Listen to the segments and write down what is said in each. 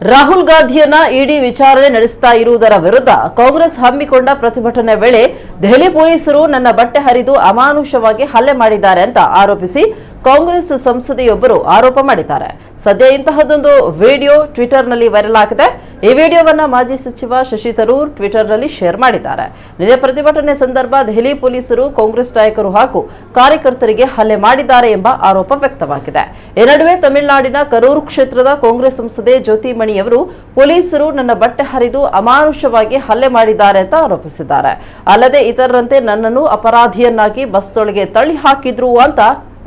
ರಾಹುಲ್ ಗಾಂಧಿಯನ್ನ ಇಡಿ ವಿಚಾರಣೆ ನಡೆಸ್ತಾ ಇರುವುದರ ವಿರುದ್ಧ ಕಾಂಗ್ರೆಸ್ ಹಮ್ಮಿಕೊಂಡ ಪ್ರತಿಭಟನೆ ವೇಳೆ ದೆಹಲಿ ಪೊಲೀಸರು ನನ್ನ ಬಟ್ಟೆ ಹರಿದು ಅಮಾನುಷವಾಗಿ ಹಲ್ಲೆ ಮಾಡಿದ್ದಾರೆ ಅಂತ ಆರೋಪಿಸಿ ಕಾಂಗ್ರೆಸ್ ಸಂಸದೆಯೊಬ್ಬರು ಆರೋಪ ಮಾಡಿದ್ದಾರೆ. ಸದ್ಯ ಇಂತಹದೊಂದು ವಿಡಿಯೋ ಟ್ವಿಟರ್ನಲ್ಲಿ ವೈರಲ್ ಆಗಿದೆ. ಈ ವಿಡಿಯೋವನ್ನ ಮಾಜಿ ಸಚಿವ ಶಶಿ ತರೂರ್ ಟ್ವಿಟರ್ನಲ್ಲಿ ಶೇರ್ ಮಾಡಿದ್ದಾರೆ. ನಿನ್ನೆ ಪ್ರತಿಭಟನೆ ಸಂದರ್ಭ ದೆಹಲಿ ಪೊಲೀಸರು ಕಾಂಗ್ರೆಸ್ ನಾಯಕರು ಹಾಗೂ ಕಾರ್ಯಕರ್ತರಿಗೆ ಹಲ್ಲೆ ಮಾಡಿದ್ದಾರೆ ಎಂಬ ಆರೋಪ ವ್ಯಕ್ತವಾಗಿದೆ. ಈ ನಡುವೆ ತಮಿಳುನಾಡಿನ ಕರೂರು ಕ್ಷೇತ್ರದ ಕಾಂಗ್ರೆಸ್ ಸಂಸದೆ ಜ್ಯೋತಿಮಣಿಯವರು ಪೊಲೀಸರು ನನ್ನ ಬಟ್ಟೆ ಹರಿದು ಅಮಾನುಷವಾಗಿ ಹಲ್ಲೆ ಮಾಡಿದ್ದಾರೆ ಅಂತ ಆರೋಪಿಸಿದ್ದಾರೆ. ಅಲ್ಲದೆ ಇತರರಂತೆ ನನ್ನನ್ನು ಅಪರಾಧಿಯನ್ನಾಗಿ ಬಸ್ನೊಳಗೆ ತಳ್ಳಿ ಹಾಕಿದ್ರು ಅಂತ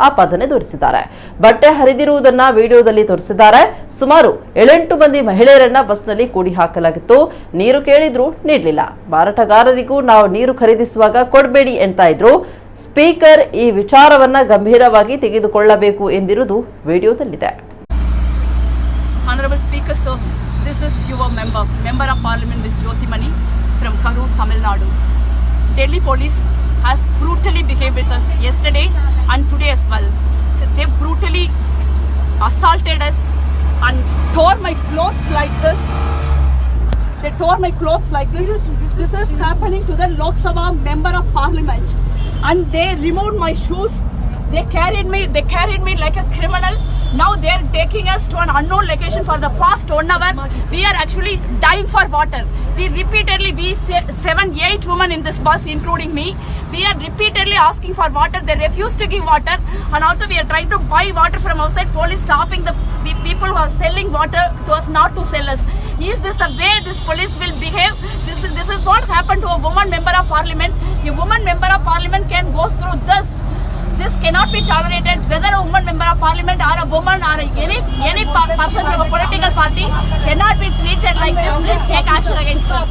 ಆಪಾದನೆ ತೋರಿಸಿದ್ದಾರೆ. ಬಟ್ಟೆ ಹರಿದಿರುವುದನ್ನ ವಿಡಿಯೋದಲ್ಲಿ ತೋರಿಸಿದ್ದಾರೆ. ಸುಮಾರು 7-8 ಮಂದಿ ಮಹಿಳೆಯರನ್ನ ಬಸ್ನಲ್ಲಿ ಕೂಡಿ ಹಾಕಲಾಗಿತ್ತು. ನೀರು ಕೇಳಿದ್ರು ನೀಡಲಿಲ್ಲ. ಮಾರಾಟಗಾರರಿಗೂ ನಾವು ನೀರು ಖರೀದಿಸುವಾಗ ಕೊಡಬೇಡಿ ಅಂತ ಇದ್ರು. ಸ್ಪೀಕರ್ ಈ ವಿಚಾರವನ್ನ ಗಂಭೀರವಾಗಿ ತೆಗೆದುಕೊಳ್ಳಬೇಕು ಎಂದಿರುವುದು ವಿಡಿಯೋದಲ್ಲಿದೆ. Honorable Speaker, sir, this is your member of Parliament, Ms. Jyothimani from Karur, Tamil Nadu. Delhi police has brutally behaved with us yesterday and today as well. So they brutally assaulted us and tore my clothes like this. They tore my clothes like this. This is happening to the Lok Sabha member of Parliament, and they removed my shoes. They carried me like a criminal. Now they are taking us to an unknown location for the past 1 hour. We are actually dying for water. We 7-8 women in this bus, including me, we are repeatedly asking for water. They refuse to give water, and also we are trying to buy water from outside. Police stopping the people who are selling water to us not to sell us. Is this the way this police will behave? This is what happened to a woman member of Parliament. A woman member of Parliament can go through this. This cannot be tolerated. Whether a woman member of Parliament or a woman or any person from a political party cannot be treated like this. Please take action against them.